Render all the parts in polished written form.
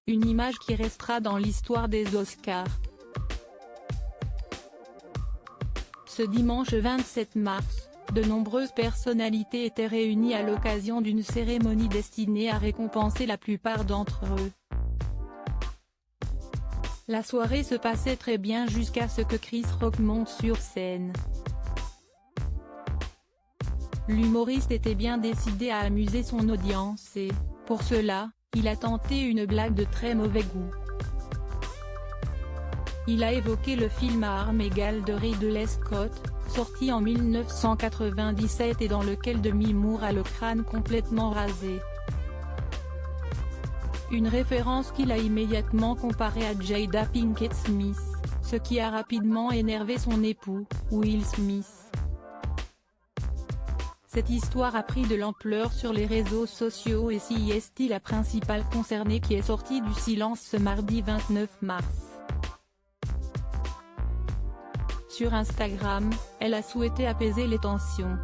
une image qui restera dans l'histoire des Oscars. Ce dimanche 27 mars, de nombreuses personnalités étaient réunies à l'occasion d'une cérémonie destinée à récompenser la plupart d'entre eux. La soirée se passait très bien jusqu'à ce que Chris Rock monte sur scène. L'humoriste était bien décidé à amuser son audience et, pour cela, il a tenté une blague de très mauvais goût. Il a évoqué le film à armes égales de Ridley Scott, sorti en 1997 et dans lequel Demi Moore a le crâne complètement rasé. Une référence qu'il a immédiatement comparée à Jada Pinkett Smith, ce qui a rapidement énervé son époux, Will Smith. Cette histoire a pris de l'ampleur sur les réseaux sociaux et CST, la principale concernée, qui est sortie du silence ce mardi 29 mars. Sur Instagram, elle a souhaité apaiser les tensions.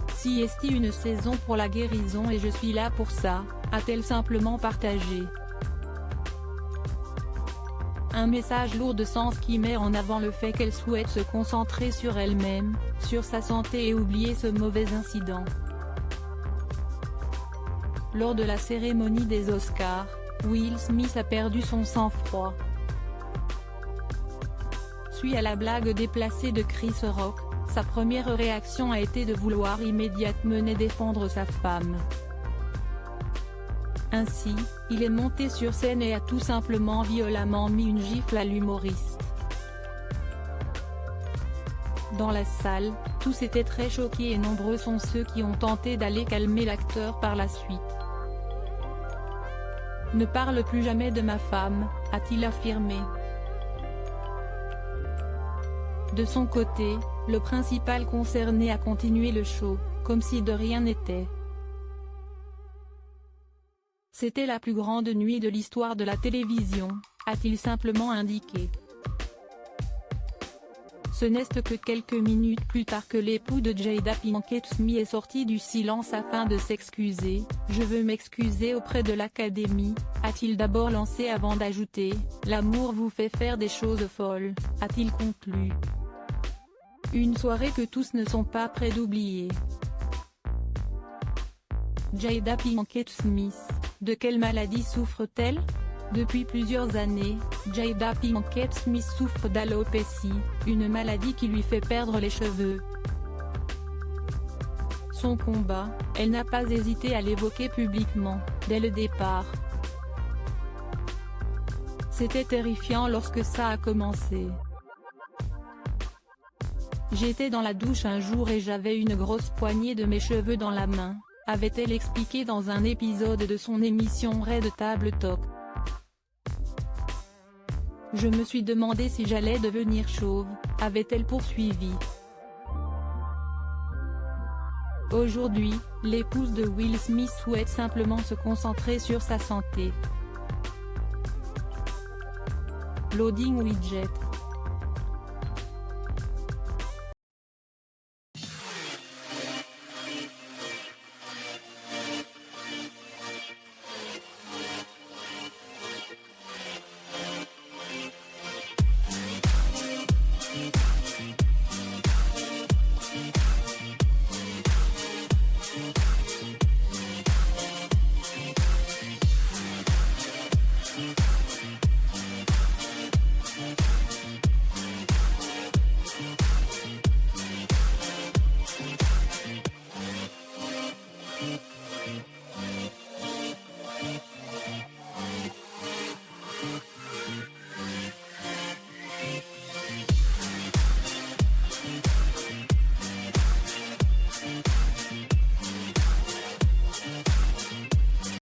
CST, une saison pour la guérison et je suis là pour ça, a-t-elle simplement partagé. Un message lourd de sens qui met en avant le fait qu'elle souhaite se concentrer sur elle-même, sur sa santé et oublier ce mauvais incident. Lors de la cérémonie des Oscars, Will Smith a perdu son sang-froid. Suite à la blague déplacée de Chris Rock, sa première réaction a été de vouloir immédiatement défendre sa femme. Ainsi, il est monté sur scène et a tout simplement violemment mis une gifle à l'humoriste. Dans la salle, tous étaient très choqués et nombreux sont ceux qui ont tenté d'aller calmer l'acteur par la suite. « Ne parle plus jamais de ma femme », a-t-il affirmé. De son côté, le principal concerné a continué le show, comme si de rien n'était. C'était la plus grande nuit de l'histoire de la télévision, a-t-il simplement indiqué. Ce n'est que quelques minutes plus tard que l'époux de Jada Pinkett Smith est sorti du silence afin de s'excuser. « Je veux m'excuser auprès de l'Académie », a-t-il d'abord lancé avant d'ajouter « L'amour vous fait faire des choses folles », a-t-il conclu. Une soirée que tous ne sont pas prêts d'oublier. Jada Pinkett Smith, de quelle maladie souffre-t-elle? Depuis plusieurs années, Jada Pinkett Smith souffre d'alopécie, une maladie qui lui fait perdre les cheveux. Son combat, elle n'a pas hésité à l'évoquer publiquement, dès le départ. C'était terrifiant lorsque ça a commencé. J'étais dans la douche un jour et j'avais une grosse poignée de mes cheveux dans la main, avait-elle expliqué dans un épisode de son émission Red Table Talk. Je me suis demandé si j'allais devenir chauve, avait-elle poursuivi. Aujourd'hui, l'épouse de Will Smith souhaite simplement se concentrer sur sa santé. Loading widget.